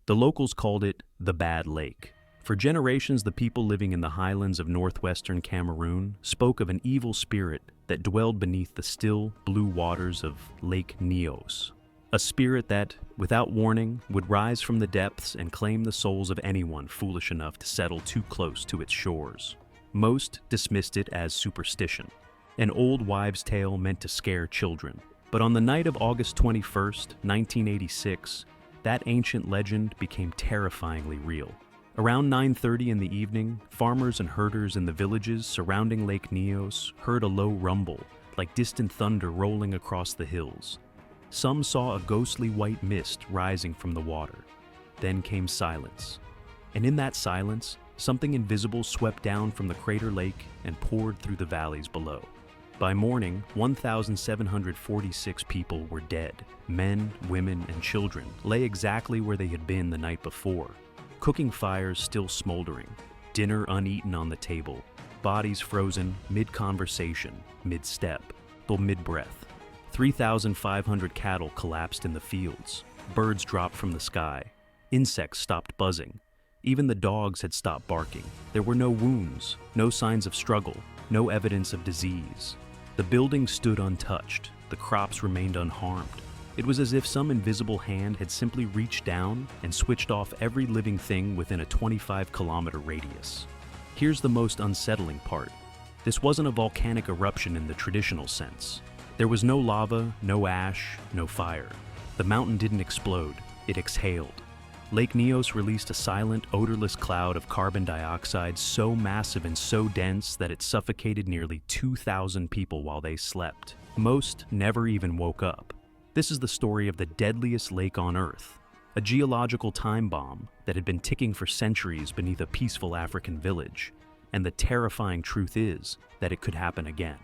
The locals called it the Bad Lake. For generations, the people living in the highlands of northwestern Cameroon spoke of an evil spirit that dwelled beneath the still, blue waters of Lake Nyos. A spirit that, without warning, would rise from the depths and claim the souls of anyone foolish enough to settle too close to its shores. Most dismissed it as superstition, an old wives' tale meant to scare children. But on the night of August 21st, 1986, that ancient legend became terrifyingly real. Around 9:30 in the evening, farmers and herders in the villages surrounding Lake Nyos heard a low rumble, like distant thunder rolling across the hills. Some saw a ghostly white mist rising from the water. Then came silence. And in that silence, something invisible swept down from the crater lake and poured through the valleys below. By morning, 1,746 people were dead. Men, women, and children lay exactly where they had been the night before. Cooking fires still smoldering, dinner uneaten on the table, bodies frozen mid-conversation, mid-step, or mid-breath. 3,500 cattle collapsed in the fields. Birds dropped from the sky. Insects stopped buzzing. Even the dogs had stopped barking. There were no wounds, no signs of struggle, no evidence of disease. The buildings stood untouched. The crops remained unharmed. It was as if some invisible hand had simply reached down and switched off every living thing within a 25-kilometer radius. Here's the most unsettling part. This wasn't a volcanic eruption in the traditional sense. There was no lava, no ash, no fire. The mountain didn't explode, it exhaled. Lake Nyos released a silent, odorless cloud of carbon dioxide so massive and so dense that it suffocated nearly 2,000 people while they slept. Most never even woke up. This is the story of the deadliest lake on Earth, a geological time bomb that had been ticking for centuries beneath a peaceful African village. And the terrifying truth is that it could happen again.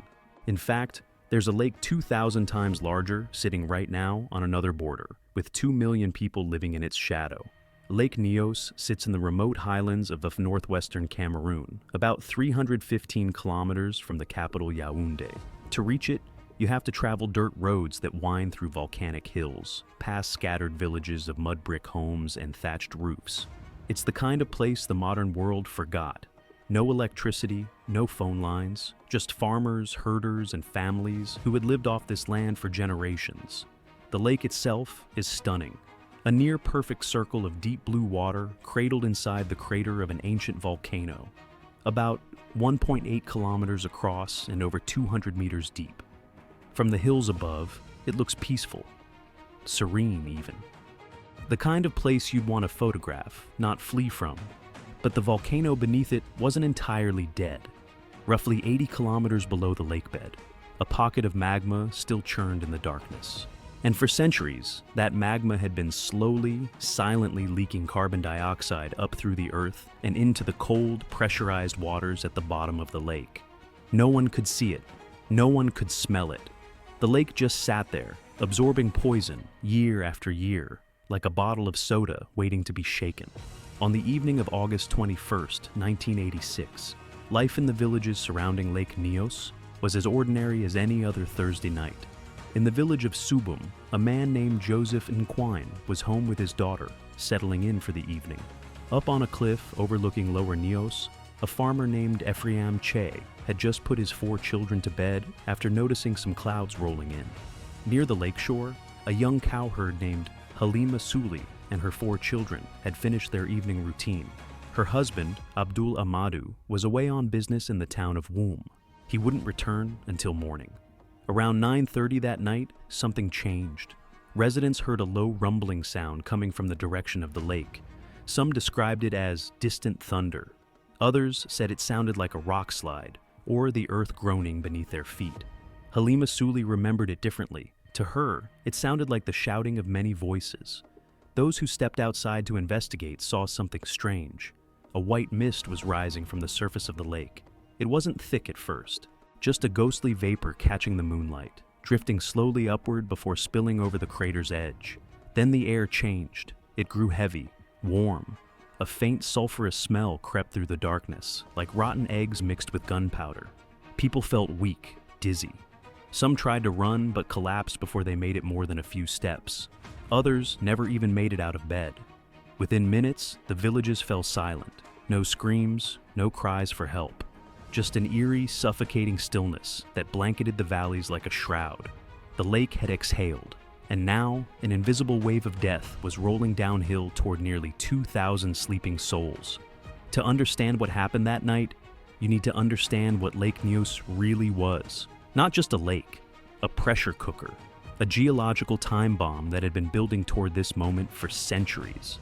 In fact, there's a lake 2,000 times larger sitting right now on another border, with 2 million people living in its shadow. Lake Nyos sits in the remote highlands of northwestern Cameroon, about 315 kilometers from the capital Yaoundé. To reach it, you have to travel dirt roads that wind through volcanic hills, past scattered villages of mud brick homes and thatched roofs. It's the kind of place the modern world forgot. No electricity, no phone lines, just farmers, herders, and families who had lived off this land for generations. The lake itself is stunning. A near-perfect circle of deep blue water cradled inside the crater of an ancient volcano, about 1.8 kilometers across and over 200 meters deep. From the hills above, it looks peaceful, serene even. The kind of place you'd want to photograph, not flee from. But the volcano beneath it wasn't entirely dead. Roughly 80 kilometers below the lakebed, a pocket of magma still churned in the darkness. And for centuries, that magma had been slowly, silently leaking carbon dioxide up through the earth and into the cold, pressurized waters at the bottom of the lake. No one could see it. No one could smell it. The lake just sat there, absorbing poison year after year, like a bottle of soda waiting to be shaken. On the evening of August 21st, 1986, life in the villages surrounding Lake Nyos was as ordinary as any other Thursday night. In the village of Subum, a man named Joseph Nquine was home with his daughter, settling in for the evening. Up on a cliff overlooking Lower Nyos, a farmer named Ephraim Che had just put his 4 children to bed after noticing some clouds rolling in. Near the lakeshore, a young cowherd named Halima Suli and her 4 children had finished their evening routine. Her husband, Abdul Amadou, was away on business in the town of Woom. He wouldn't return until morning. Around 9:30 that night, something changed. Residents heard a low rumbling sound coming from the direction of the lake. Some described it as distant thunder. Others said it sounded like a rock slide, or the earth groaning beneath their feet. Halima Suli remembered it differently. To her, it sounded like the shouting of many voices. Those who stepped outside to investigate saw something strange. A white mist was rising from the surface of the lake. It wasn't thick at first, just a ghostly vapor catching the moonlight, drifting slowly upward before spilling over the crater's edge. Then the air changed. It grew heavy, warm. A faint sulfurous smell crept through the darkness, like rotten eggs mixed with gunpowder. People felt weak, dizzy. Some tried to run but collapsed before they made it more than a few steps. Others never even made it out of bed. Within minutes, the villages fell silent. No screams, no cries for help. Just an eerie, suffocating stillness that blanketed the valleys like a shroud. The lake had exhaled, and now an invisible wave of death was rolling downhill toward nearly 2,000 sleeping souls. To understand what happened that night, you need to understand what Lake Nyos really was. Not just a lake, a pressure cooker, a geological time bomb that had been building toward this moment for centuries.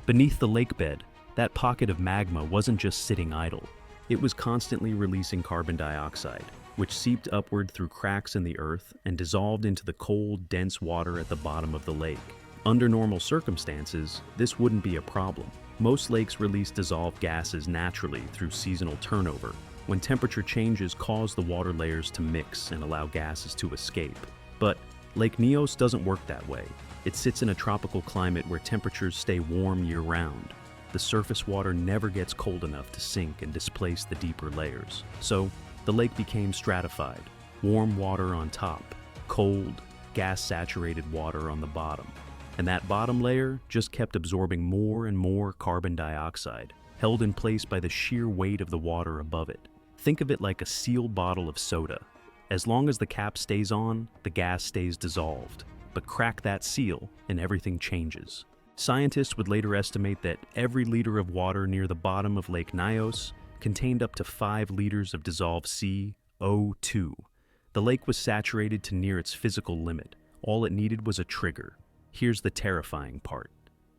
Beneath the lake bed, that pocket of magma wasn't just sitting idle. It was constantly releasing carbon dioxide, which seeped upward through cracks in the earth and dissolved into the cold, dense water at the bottom of the lake. Under normal circumstances, this wouldn't be a problem. Most lakes release dissolved gases naturally through seasonal turnover, when temperature changes cause the water layers to mix and allow gases to escape. But Lake Nyos doesn't work that way. It sits in a tropical climate where temperatures stay warm year-round. The surface water never gets cold enough to sink and displace the deeper layers. So, the lake became stratified, warm water on top, cold, gas-saturated water on the bottom. And that bottom layer just kept absorbing more and more carbon dioxide, held in place by the sheer weight of the water above it. Think of it like a sealed bottle of soda. As long as the cap stays on, the gas stays dissolved. But crack that seal, and everything changes. Scientists would later estimate that every liter of water near the bottom of Lake Nyos contained up to 5 liters of dissolved CO2. The lake was saturated to near its physical limit. All it needed was a trigger. Here's the terrifying part.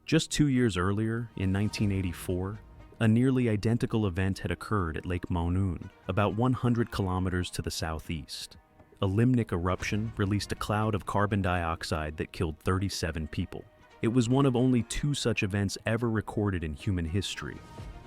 Just 2 years earlier, in 1984, a nearly identical event had occurred at Lake Monoun, about 100 kilometers to the southeast. A limnic eruption released a cloud of carbon dioxide that killed 37 people. It was one of only 2 such events ever recorded in human history.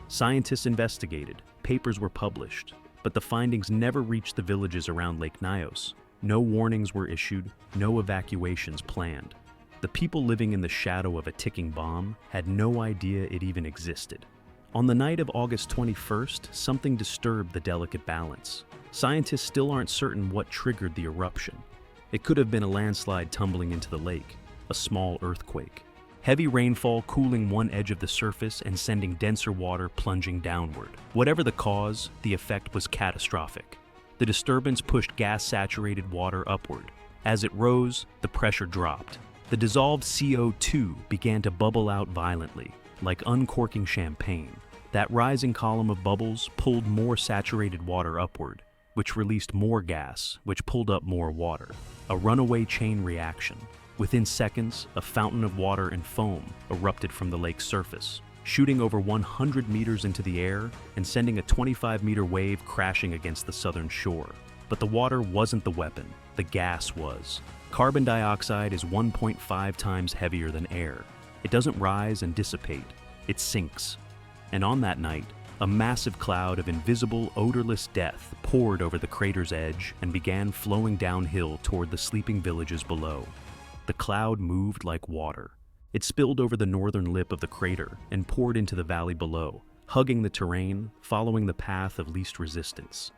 Scientists investigated, papers were published, but the findings never reached the villages around Lake Nyos. No warnings were issued, no evacuations planned. The people living in the shadow of a ticking bomb had no idea it even existed. On the night of August 21st, something disturbed the delicate balance. Scientists still aren't certain what triggered the eruption. It could have been a landslide tumbling into the lake, a small earthquake. Heavy rainfall cooling one edge of the surface and sending denser water plunging downward. Whatever the cause, the effect was catastrophic. The disturbance pushed gas-saturated water upward. As it rose, the pressure dropped. The dissolved CO2 began to bubble out violently, like uncorking champagne. That rising column of bubbles pulled more saturated water upward, which released more gas, which pulled up more water. A runaway chain reaction. Within seconds, a fountain of water and foam erupted from the lake's surface, shooting over 100 meters into the air and sending a 25-meter wave crashing against the southern shore. But the water wasn't the weapon, the gas was. Carbon dioxide is 1.5 times heavier than air. It doesn't rise and dissipate, it sinks. And on that night, a massive cloud of invisible, odorless death poured over the crater's edge and began flowing downhill toward the sleeping villages below. The cloud moved like water. It spilled over the northern lip of the crater and poured into the valley below, hugging the terrain, following the path of least resistance.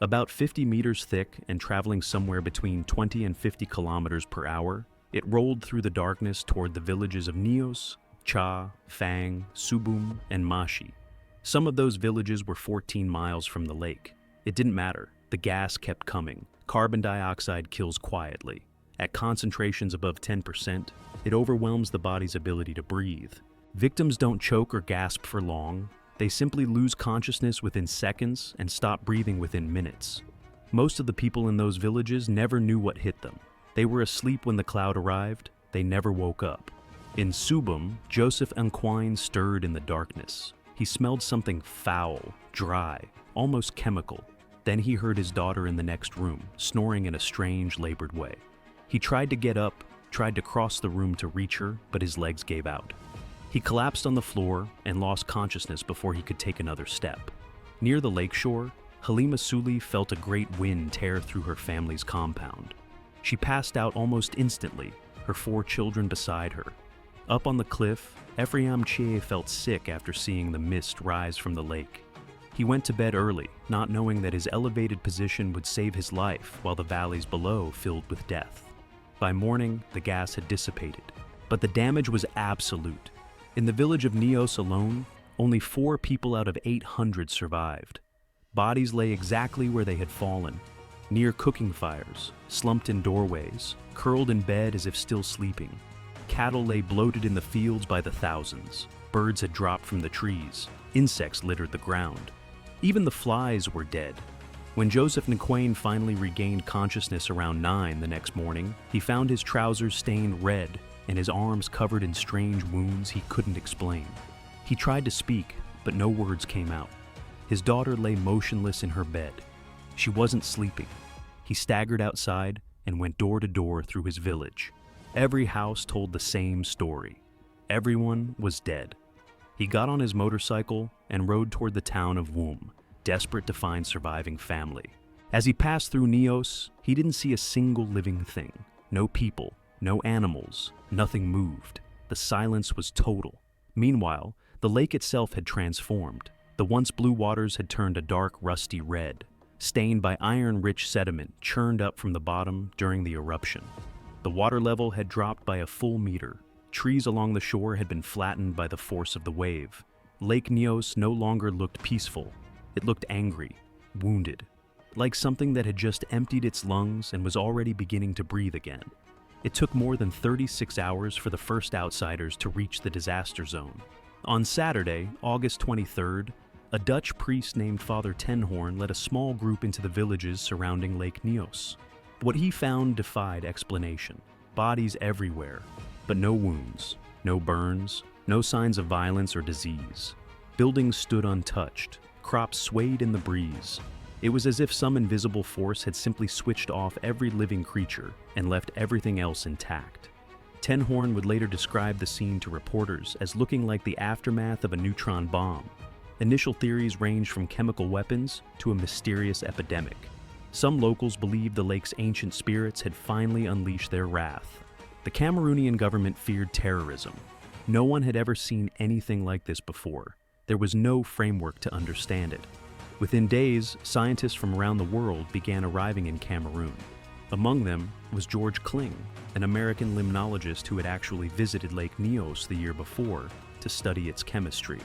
About 50 meters thick and traveling somewhere between 20 and 50 kilometers per hour, it rolled through the darkness toward the villages of Nyos, Cha, Fang, Subum, and Mashi. Some of those villages were 14 miles from the lake. It didn't matter. The gas kept coming. Carbon dioxide kills quietly. At concentrations above 10%, it overwhelms the body's ability to breathe. Victims don't choke or gasp for long. They simply lose consciousness within seconds and stop breathing within minutes. Most of the people in those villages never knew what hit them. They were asleep when the cloud arrived. They never woke up. In Subum, Joseph Anquine stirred in the darkness. He smelled something foul, dry, almost chemical. Then he heard his daughter in the next room, snoring in a strange, labored way. He tried to get up, tried to cross the room to reach her, but his legs gave out. He collapsed on the floor and lost consciousness before he could take another step. Near the lakeshore, Halima Suli felt a great wind tear through her family's compound. She passed out almost instantly, her 4 children beside her. Up on the cliff, Ephraim Chie felt sick after seeing the mist rise from the lake. He went to bed early, not knowing that his elevated position would save his life while the valleys below filled with death. By morning, the gas had dissipated, but the damage was absolute. In the village of Nyos alone, only 4 people out of 800 survived. Bodies lay exactly where they had fallen, near cooking fires, slumped in doorways, curled in bed as if still sleeping. Cattle lay bloated in the fields by the thousands. Birds had dropped from the trees. Insects littered the ground. Even the flies were dead. When Joseph Nquain finally regained consciousness around 9 the next morning, he found his trousers stained red and his arms covered in strange wounds he couldn't explain. He tried to speak, but no words came out. His daughter lay motionless in her bed. She wasn't sleeping. He staggered outside and went door to door through his village. Every house told the same story. Everyone was dead. He got on his motorcycle and rode toward the town of Wum, desperate to find surviving family. As he passed through Nyos, he didn't see a single living thing. No people, no animals, nothing moved. The silence was total. Meanwhile, the lake itself had transformed. The once blue waters had turned a dark, rusty red, stained by iron-rich sediment churned up from the bottom during the eruption. The water level had dropped by a full meter. Trees along the shore had been flattened by the force of the wave. Lake Nyos no longer looked peaceful. It looked angry, wounded, like something that had just emptied its lungs and was already beginning to breathe again. It took more than 36 hours for the first outsiders to reach the disaster zone. On Saturday, August 23rd, a Dutch priest named Father Tenhorn led a small group into the villages surrounding Lake Nyos. What he found defied explanation. Bodies everywhere, but no wounds, no burns, no signs of violence or disease. Buildings stood untouched. Crops swayed in the breeze. It was as if some invisible force had simply switched off every living creature and left everything else intact. Tenhorn would later describe the scene to reporters as looking like the aftermath of a neutron bomb. Initial theories ranged from chemical weapons to a mysterious epidemic. Some locals believed the lake's ancient spirits had finally unleashed their wrath. The Cameroonian government feared terrorism. No one had ever seen anything like this before. There was no framework to understand it. Within days, scientists from around the world began arriving in Cameroon. Among them was George Kling, an American limnologist who had actually visited Lake Nyos the year before to study its chemistry.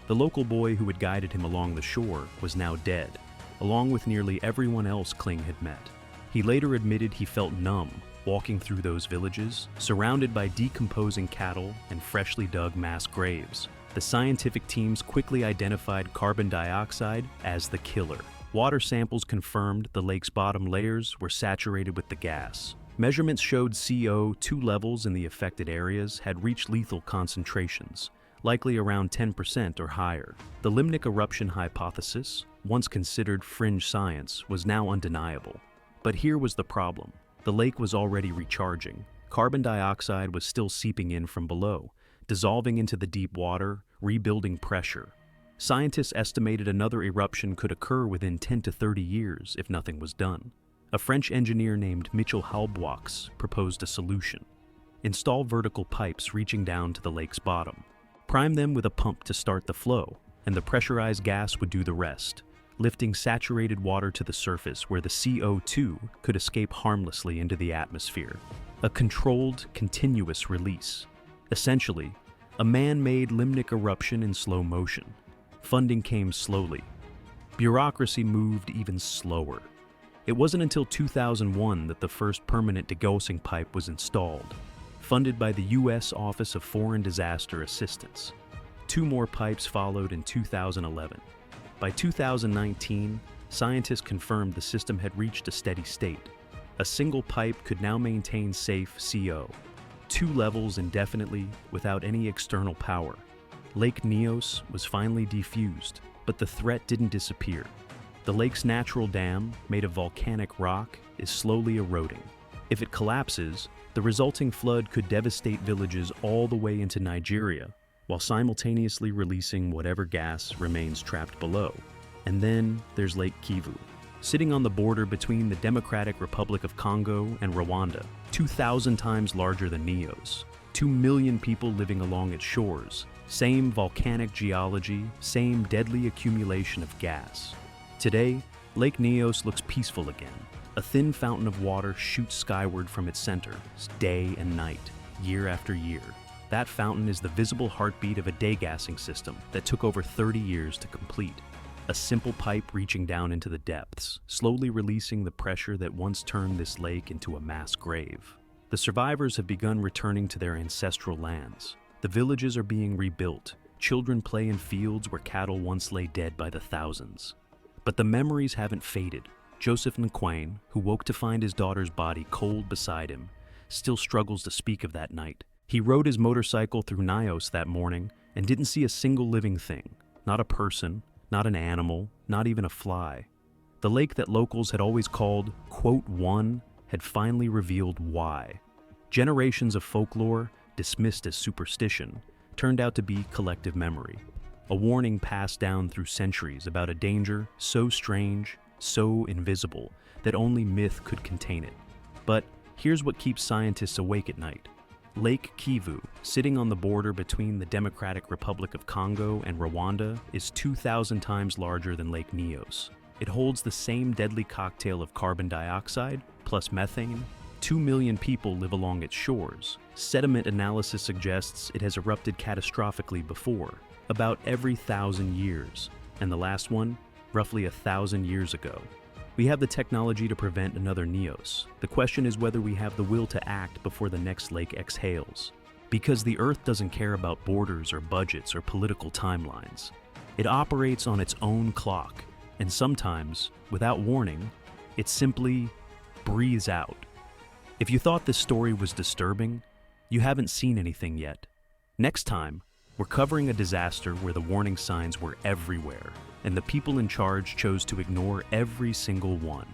The local boy who had guided him along the shore was now dead, along with nearly everyone else Kling had met. He later admitted he felt numb walking through those villages, surrounded by decomposing cattle and freshly dug mass graves. The scientific teams quickly identified carbon dioxide as the killer. Water samples confirmed the lake's bottom layers were saturated with the gas. Measurements showed CO2 levels in the affected areas had reached lethal concentrations, likely around 10% or higher. The limnic eruption hypothesis, once considered fringe science, was now undeniable. But here was the problem. The lake was already recharging. Carbon dioxide was still seeping in from below, dissolving into the deep water, rebuilding pressure. Scientists estimated another eruption could occur within 10 to 30 years if nothing was done. A French engineer named Michel Halbwachs proposed a solution. Install vertical pipes reaching down to the lake's bottom. Prime them with a pump to start the flow, and the pressurized gas would do the rest, lifting saturated water to the surface where the CO2 could escape harmlessly into the atmosphere. A controlled, continuous release. Essentially, a man-made limnic eruption in slow motion. Funding came slowly. Bureaucracy moved even slower. It wasn't until 2001 that the first permanent degaussing pipe was installed, funded by the U.S. Office of Foreign Disaster Assistance. 2 more pipes followed in 2011. By 2019, scientists confirmed the system had reached a steady state. A single pipe could now maintain safe CO, 2 levels indefinitely without any external power. Lake Nyos was finally defused, but the threat didn't disappear. The lake's natural dam, made of volcanic rock, is slowly eroding. If it collapses, the resulting flood could devastate villages all the way into Nigeria, while simultaneously releasing whatever gas remains trapped below. And then there's Lake Kivu, sitting on the border between the Democratic Republic of Congo and Rwanda, 2,000 times larger than Nyos. 2 million people living along its shores, same volcanic geology, same deadly accumulation of gas. Today, Lake Nyos looks peaceful again. A thin fountain of water shoots skyward from its center, day and night, year after year. That fountain is the visible heartbeat of a degassing system that took over 30 years to complete. A simple pipe reaching down into the depths, slowly releasing the pressure that once turned this lake into a mass grave. The survivors have begun returning to their ancestral lands. The villages are being rebuilt. Children play in fields where cattle once lay dead by the thousands. But the memories haven't faded. Joseph Nquain, who woke to find his daughter's body cold beside him, still struggles to speak of that night. He rode his motorcycle through Nyos that morning and didn't see a single living thing. Not a person, not an animal, not even a fly. The lake that locals had always called, quote, one, had finally revealed why. Generations of folklore, dismissed as superstition, turned out to be collective memory. A warning passed down through centuries about a danger so strange, so invisible, that only myth could contain it. But here's what keeps scientists awake at night. Lake Kivu, sitting on the border between the Democratic Republic of Congo and Rwanda, is 2,000 times larger than Lake Nyos. It holds the same deadly cocktail of carbon dioxide plus methane. 2 million people live along its shores. Sediment analysis suggests it has erupted catastrophically before, about every 1,000 years, and the last one, roughly 1,000 years ago. We have the technology to prevent another Nyos. The question is whether we have the will to act before the next lake exhales. Because the Earth doesn't care about borders or budgets or political timelines. It operates on its own clock, and sometimes, without warning, it simply breathes out. If you thought this story was disturbing, you haven't seen anything yet. Next time, we're covering a disaster where the warning signs were everywhere, and the people in charge chose to ignore every single one.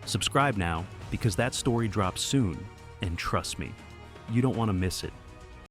Subscribe now, because that story drops soon, and trust me, you don't want to miss it.